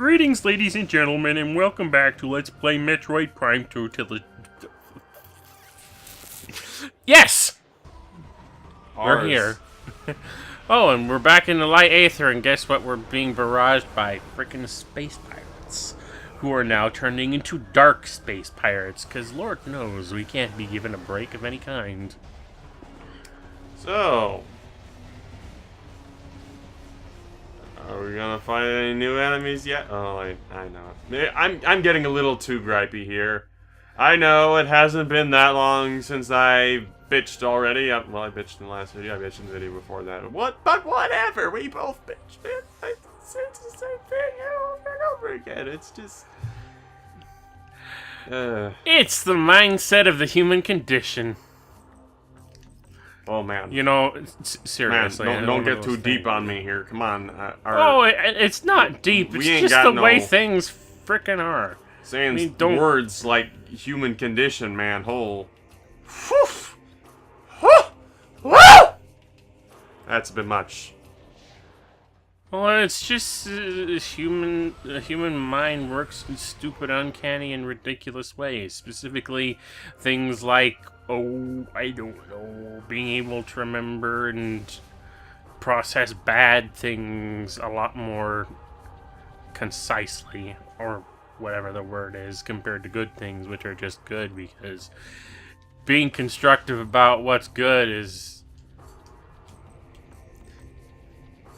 Greetings, ladies and gentlemen, and welcome back to Let's Play Metroid Prime 2 Trilogy. Yes! We're here. Oh, and we're back in the light aether, and guess what? We're being barraged by frickin' space pirates, who are now turning into dark space pirates, because Lord knows we can't be given a break of any kind. So, are we gonna find any new enemies yet? Oh, I know. I'm getting a little too gripey here. I know it hasn't been that long since I bitched already. Well, I bitched in the last video. I bitched in the video before that. But whatever. We both bitched. It's the same thing over and over again. It's just. It's the mindset of the human condition. Oh man. You know, seriously. Man, don't get too deep on me here. Come on. It's not deep. It's just the way things frickin' are. Saying words like human condition, man. That's a bit much. Well, it's just the human mind works in stupid, uncanny, and ridiculous ways. Specifically, things like, I don't know, being able to remember and process bad things a lot more concisely, or whatever the word is, compared to good things, which are just good, because being constructive about what's good is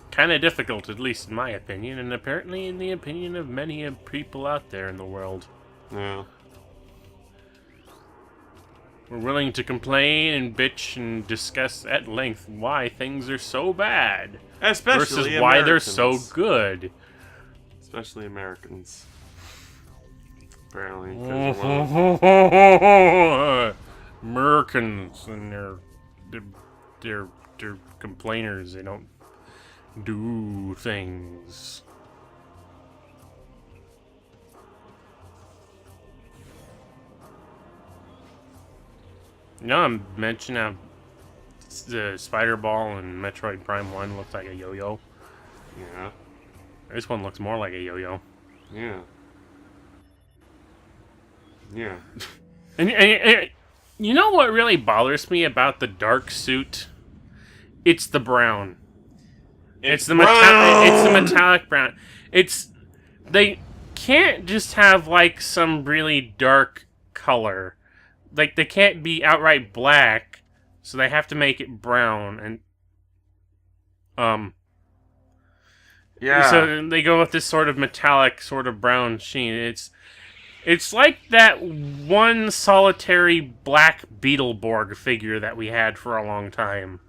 kind of difficult, at least in my opinion, and apparently in the opinion of many people out there in the world. Yeah. We're willing to complain and bitch and discuss at length why things are so bad. Especially versus why they're so good. Especially Americans. Apparently. Americans and they're complainers. They don't do things. You know, I'm mentioning how the Spider Ball in Metroid Prime 1 looks like a yo-yo. Yeah. This one looks more like a yo-yo. Yeah. Yeah. And you know what really bothers me about the dark suit? It's the brown. It's the metallic brown. They can't just have like some really dark color. Like they can't be outright black, so they have to make it brown and yeah. So they go with this sort of metallic, sort of brown sheen. It's like that one solitary black Beetleborg figure that we had for a long time.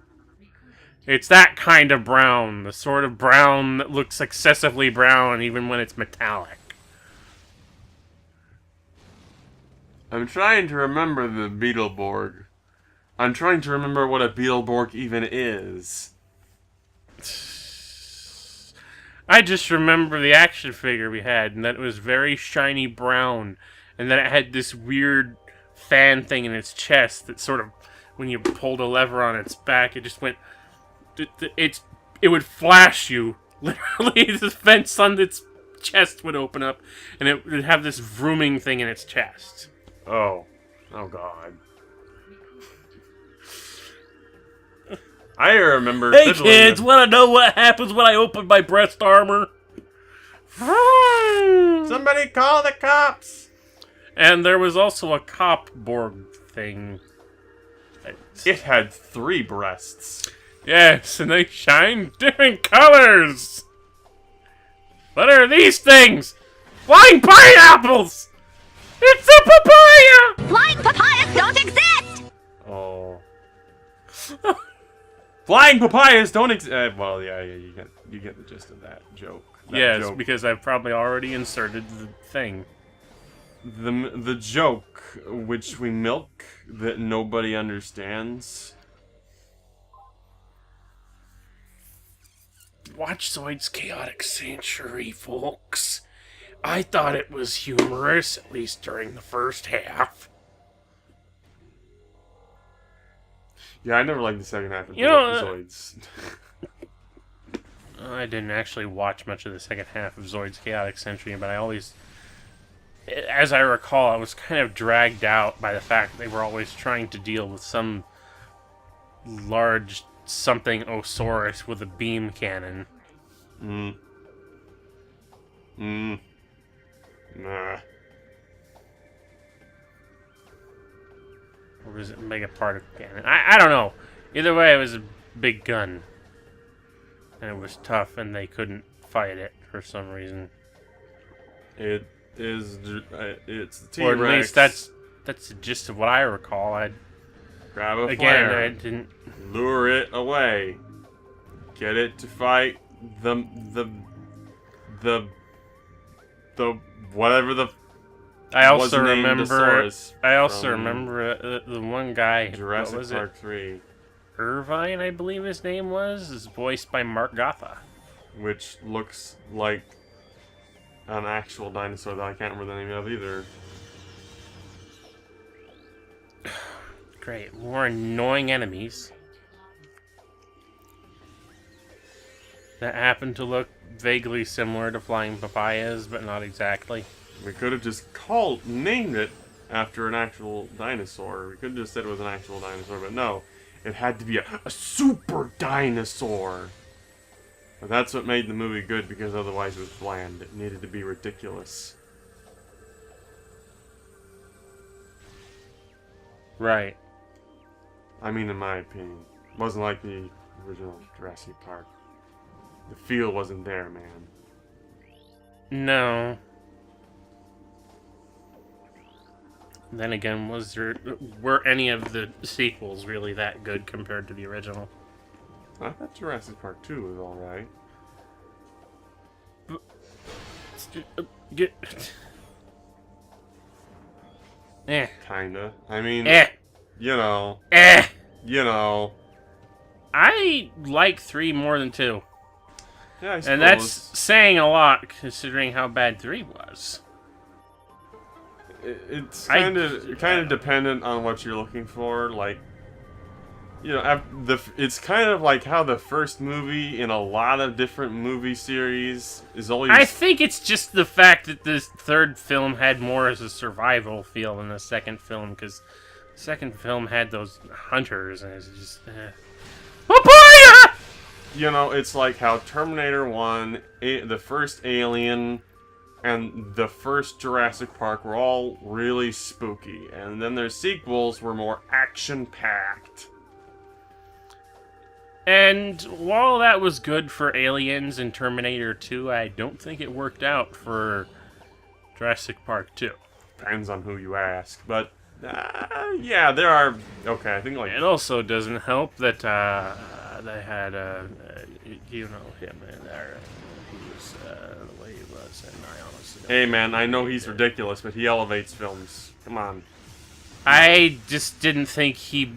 It's that kind of brown, the sort of brown that looks excessively brown even when it's metallic. I'm trying to remember the Beetleborg. I'm trying to remember what a Beetleborg even is. I just remember the action figure we had, and that it was very shiny brown, and then it had this weird fan thing in its chest that sort of, when you pulled a lever on its back, it just went... It would flash you. Literally, the fence on its chest would open up, and it would have this vrooming thing in its chest. Oh God. I remember. Hey kids, wanna know what happens when I open my breast armor? Somebody call the cops! And there was also a cop Borg thing. It had 3 breasts. Yes, and they shine different colors! What are these things? Flying pineapples! It's a papaya! Flying papayas don't exist! Oh. Flying papayas don't exist. Well, yeah, you get the gist of that joke. Yes, because I've probably already inserted the thing. The joke which we milk that nobody understands. Watch Zoid's Chaotic Century, folks. I thought it was humorous, at least during the first half. Yeah, I never liked the second half of You know, Zoids. I didn't actually watch much of the second half of Zoid's Chaotic Century, but I always, as I recall, I was kind of dragged out by the fact that they were always trying to deal with some large something Osaurus with a beam cannon. Nah. Or was it Mega Particle Cannon? I don't know. Either way, it was a big gun. And it was tough, and they couldn't fight it for some reason. It is. It's the T-Rex. Or at least that's the gist of what I recall. Grab a Again, flare. I didn't... Lure it away. Get it to fight the whatever the. I also was named remember. Osaurus I also from remember the one guy. Jurassic what was Park it? 3, Irvine, I believe his name was, is voiced by Mark Gotha. which looks like an actual dinosaur that I can't remember the name of either. Great, more annoying enemies that happen to look vaguely similar to flying papayas, but not exactly. We could have just named it after an actual dinosaur. We could have just said it was an actual dinosaur, but no. It had to be a super dinosaur. But that's what made the movie good, because otherwise it was bland. It needed to be ridiculous. Right. I mean, in my opinion. It wasn't like the original Jurassic Park. The feel wasn't there, man. No. Then again, were any of the sequels really that good compared to the original? I thought Jurassic Park 2 was alright. Get. Kinda. I mean, Eh. you know. Eh. You know. I like 3 more than 2. Yeah, I suppose. And that's saying a lot, considering how bad 3 was. It's kind of dependent on what you're looking for. Like, you know, it's kind of like how the first movie in a lot of different movie series is always. I think it's just the fact that this third film had more as a survival feel than the second film, because the second film had those hunters, and it's just. Papaya! You know, it's like how Terminator 1, the first Alien, and the first Jurassic Park were all really spooky, and then their sequels were more action-packed. And while that was good for Aliens and Terminator 2, I don't think it worked out for Jurassic Park 2. Depends on who you ask, but yeah, there are. Okay, I think like It also doesn't help that they had, you know him in there. He was the way he was, and I honestly don't. Hey man, I know he's ridiculous, but he elevates films. Come on. I just didn't think he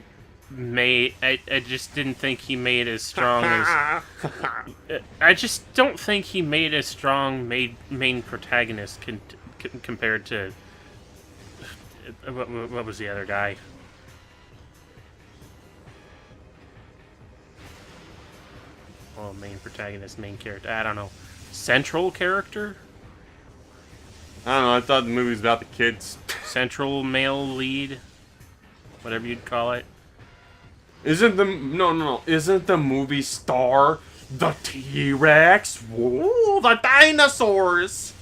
made. I just didn't think he made as strong as. I just don't think he made as strong main protagonist compared to. What was the other guy? Well, main protagonist, main character. I don't know. Central character? I don't know, I thought the movie was about the kids. Central male lead? Whatever you'd call it. Isn't the movie star the T-Rex? Whoa, the dinosaurs!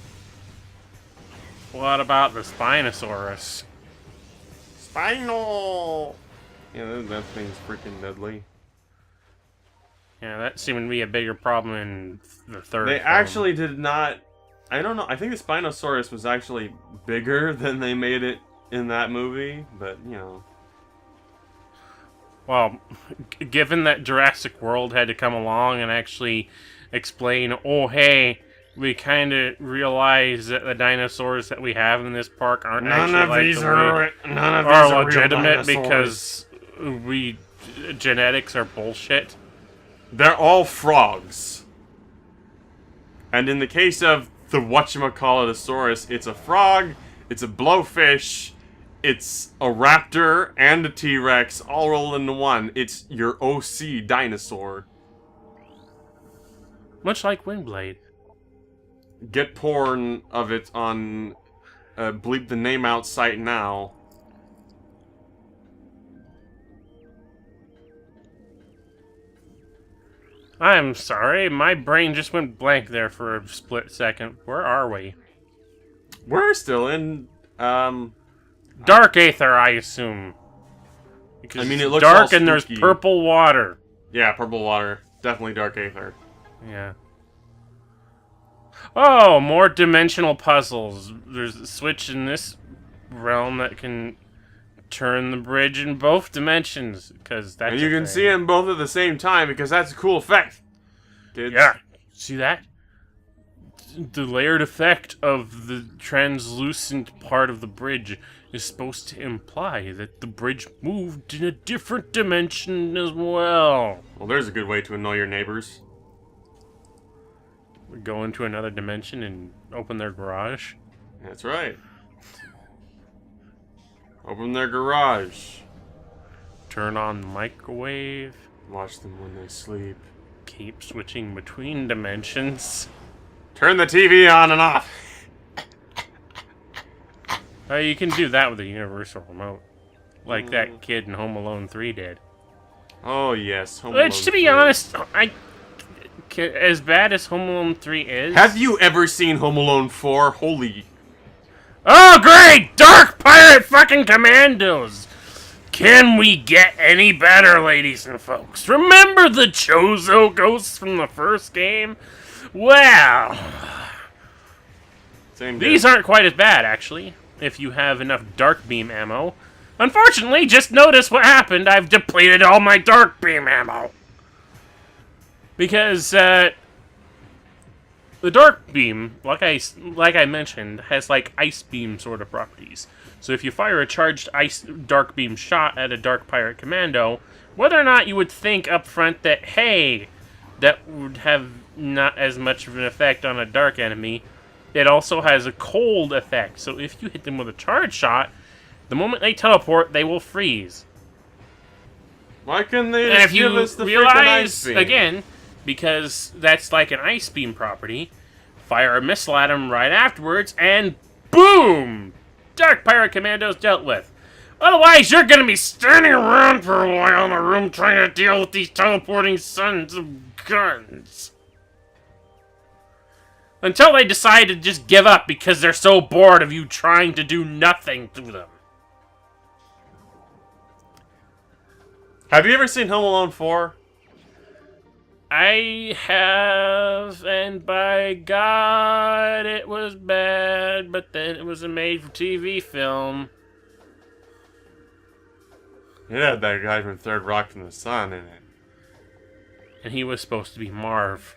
What about the Spinosaurus? Spinal! Yeah, that thing's freaking deadly. Yeah, that seemed to be a bigger problem in the third They film. actually did not. I don't know. I think the Spinosaurus was actually bigger than they made it in that movie, but you know. Well, given that Jurassic World had to come along and actually explain, oh hey, we kind of realize that the dinosaurs that we have in this park aren't None of these are legitimate because genetics are bullshit. They're all frogs. And in the case of the whatchamacallitosaurus, it's a frog, it's a blowfish, it's a raptor, and a T-Rex all rolled into one. It's your OC dinosaur. Much like Windblade. Get porn of it on bleep the name out site now. I'm sorry, my brain just went blank there for a split second. Where are we? We're still in, Dark Aether, I assume. Because I mean, it it's looks dark all and there's spooky. purple water. Yeah, purple water. Definitely Dark Aether. Yeah. Oh, more dimensional puzzles. There's a switch in this realm that can turn the bridge in both dimensions, because that's And you can see them both at the same time, because that's a cool effect. Kids. Yeah. See that? The layered effect of the translucent part of the bridge is supposed to imply that the bridge moved in a different dimension as well. Well, there's a good way to annoy your neighbors. We go into another dimension and open their garage. That's right. Open their garage. Turn on the microwave. Watch them when they sleep. Keep switching between dimensions. Turn the TV on and off. You can do that with a universal remote. Like that kid in Home Alone 3 did. Oh, yes. Home Which, Alone to be 3. honest, as bad as Home Alone 3 is... Have you ever seen Home Alone 4? Holy... Oh, great! Dark Pirate fucking Commandos! Can we get any better, ladies and folks? Remember the Chozo ghosts from the first game? Well... Same These diff. aren't quite as bad, actually, if you have enough Dark Beam ammo. Unfortunately, just notice what happened. I've depleted all my Dark Beam ammo. Because, the Dark Beam, like I mentioned, has, like, Ice Beam sort of properties. So if you fire a charged Dark Beam shot at a Dark Pirate Commando, whether or not you would think up front that, hey, that would have not as much of an effect on a Dark enemy, it also has a cold effect. So if you hit them with a charge shot, the moment they teleport, they will freeze. Why couldn't they And just if you give us the freaking realize, ice beam? again, because that's like an Ice Beam property, fire a missile at them right afterwards, and boom! Dark Pirate Commandos dealt with. Otherwise, you're gonna be standing around for a while in a room trying to deal with these teleporting sons of guns. Until they decide to just give up because they're so bored of you trying to do nothing to them. Have you ever seen Home Alone 4? I have, and by God, it was bad, but then it was a made-for-TV film. It had that guy from Third Rock from the Sun in it. And he was supposed to be Marv.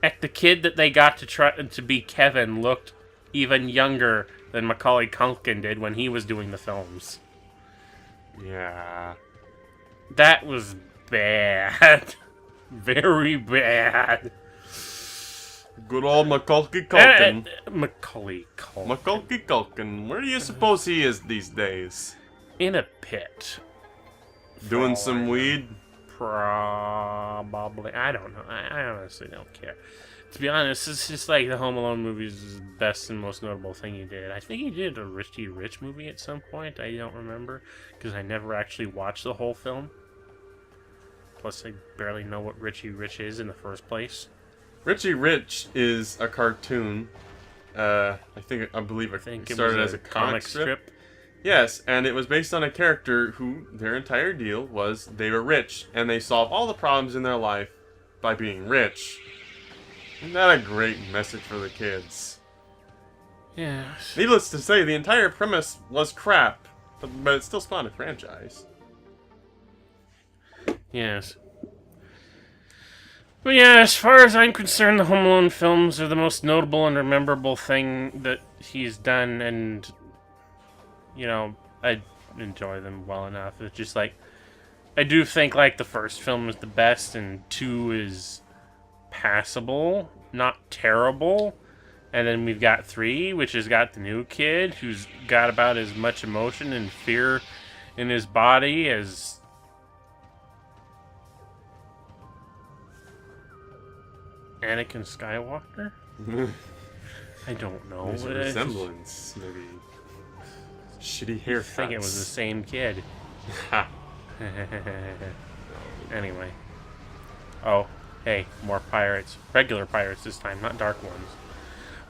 Heck, the kid that they got to try to be Kevin looked even younger than Macaulay Culkin did when he was doing the films. Yeah. That was bad. Very bad. Good old Macaulay Culkin. Macaulay Culkin. Macaulay Culkin. Where do you suppose he is these days? In a pit. Doing some weed? Probably. I don't know. I honestly don't care. To be honest, it's just like the Home Alone movies is the best and most notable thing he did. I think he did a Richie Rich movie at some point. I don't remember because I never actually watched the whole film. Plus, I barely know what Richie Rich is in the first place. Richie Rich is a cartoon. I believe it started as a comic strip. Yes, and it was based on a character who, their entire deal was they were rich, and they solve all the problems in their life by being rich. Isn't that a great message for the kids? Yes. Needless to say, the entire premise was crap, but it still spawned a franchise. Yes. But yeah, as far as I'm concerned, the Home Alone films are the most notable and memorable thing that he's done, and, you know, I enjoy them well enough. It's just like, I do think, like, the first film is the best, and 2 is passable, not terrible. And then we've got 3, which has got the new kid, who's got about as much emotion and fear in his body as Anakin Skywalker? I don't know. There's a resemblance, maybe. Shitty haircuts. I think it was the same kid. Anyway. Oh, hey, more pirates. Regular pirates this time, not dark ones.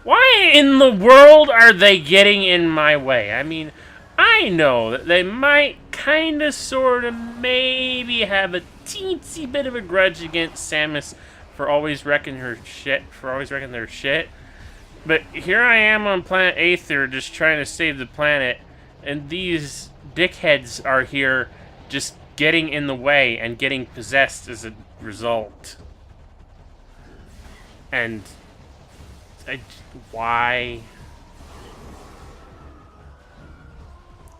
Why in the world are they getting in my way? I mean, I know that they might kinda, sorta, maybe have a teensy bit of a grudge against Samus for always wrecking their shit. But here I am on planet Aether just trying to save the planet, and these dickheads are here just getting in the way and getting possessed as a result. And why?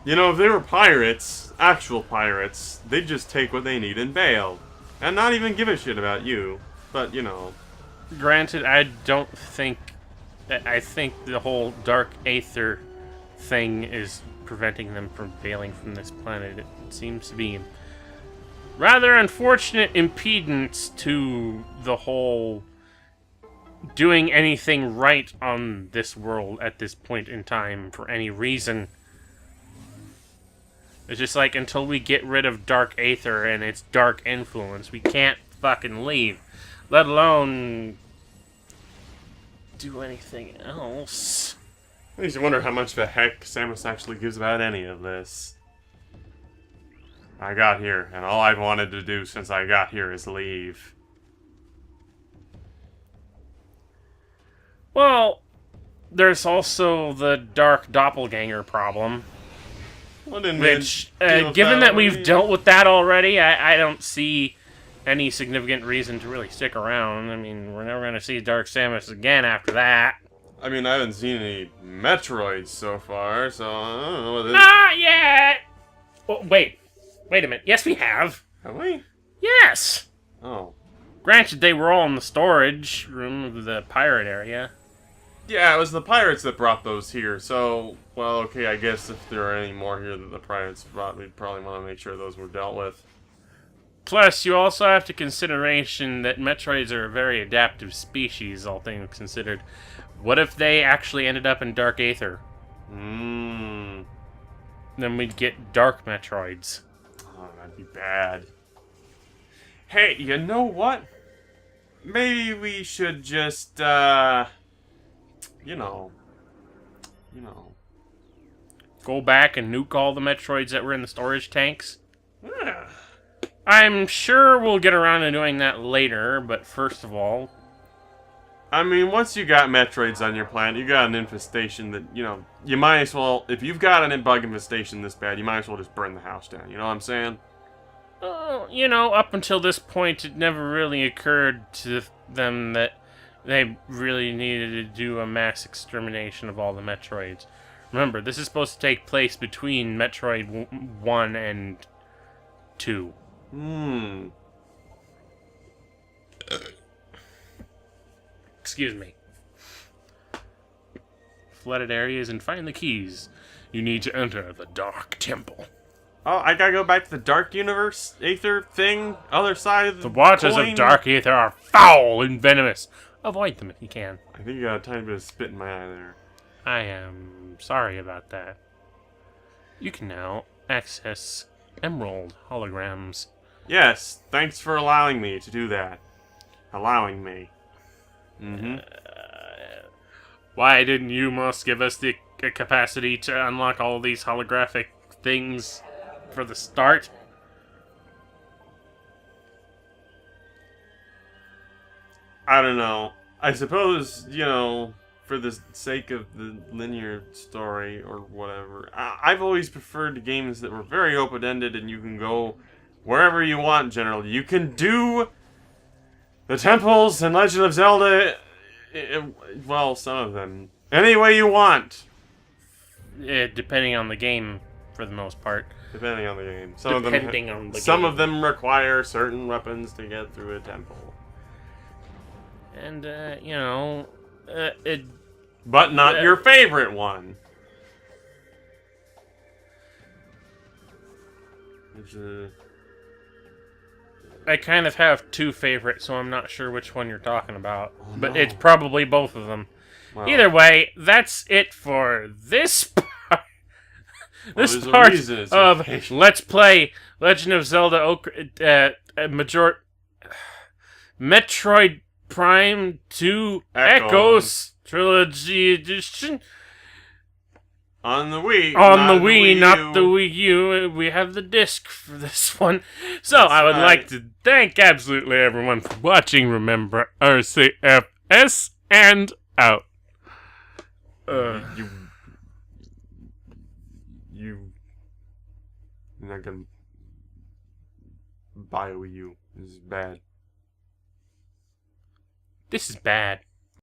You know, if they were pirates, actual pirates, they'd just take what they need and bail. And not even give a shit about you. But, you know. Granted, I think the whole Dark Aether thing is preventing them from bailing from this planet. It seems to be rather unfortunate impedance to the whole doing anything right on this world at this point in time for any reason. It's just like, until we get rid of Dark Aether and its dark influence, we can't fucking leave. Let alone do anything else. I used to wonder how much the heck Samus actually gives about any of this. I got here, and all I've wanted to do since I got here is leave. Well, there's also the dark doppelganger problem. Well, didn't Which, given that we've dealt with that already, I don't see any significant reason to really stick around. I mean, we're never going to see Dark Samus again after that. I mean, I haven't seen any Metroids so far, so I don't know what this... Not yet! Well, wait a minute. Yes, we have. Have we? Yes! Oh. Granted, they were all in the storage room of the pirate area. Yeah, it was the pirates that brought those here, so... Well, okay, I guess if there are any more here that the pirates brought, we'd probably want to make sure those were dealt with. Plus, you also have to consideration that Metroids are a very adaptive species, all things considered. What if they actually ended up in Dark Aether? Then we'd get Dark Metroids. Oh, that'd be bad. Hey, you know what? Maybe we should just, you know. Go back and nuke all the Metroids that were in the storage tanks? Yeah. I'm sure we'll get around to doing that later, but first of all... I mean, once you got Metroids on your planet, you got an infestation that, you know, you might as well... If you've got an bug infestation this bad, you might as well just burn the house down, you know what I'm saying? You know, up until this point, it never really occurred to them that they really needed to do a mass extermination of all the Metroids. Remember, this is supposed to take place between Metroid 1 and 2. Excuse me. Flooded areas and find the keys. You need to enter the Dark Temple. Oh, I gotta go back to the Dark Universe Aether thing? Other side of the waters coin? of Dark Aether are foul and venomous. Avoid them if you can. I think you got a tiny bit of spit in my eye there. I am sorry about that. You can now access Emerald holograms. Yes, thanks for allowing me to do that. Allowing me. Why didn't you must give us the capacity to unlock all these holographic things for the start? I don't know. I suppose, you know, for the sake of the linear story or whatever, I've always preferred the games that were very open-ended and you can go wherever you want, generally. You can do the temples in Legend of Zelda, well, some of them, any way you want. Depending on the game, for the most part. Depending on the game. Some of them require certain weapons to get through a temple. And, you know, But not your favorite one. I kind of have two favorites, so I'm not sure which one you're talking about. Oh, But no. it's probably both of them. Well, Either way, that's it for this part. This there's a part reason it's of vacation. Let's Play Legend of Zelda Metroid Prime 2 Echoes Trilogy Edition. On the Wii. On the Wii, U. not the Wii U. We have the disc for this one. So That's I would right. like to thank absolutely everyone for watching. Remember, RCFS and out. You're not gonna buy a Wii U. This is bad. This is bad.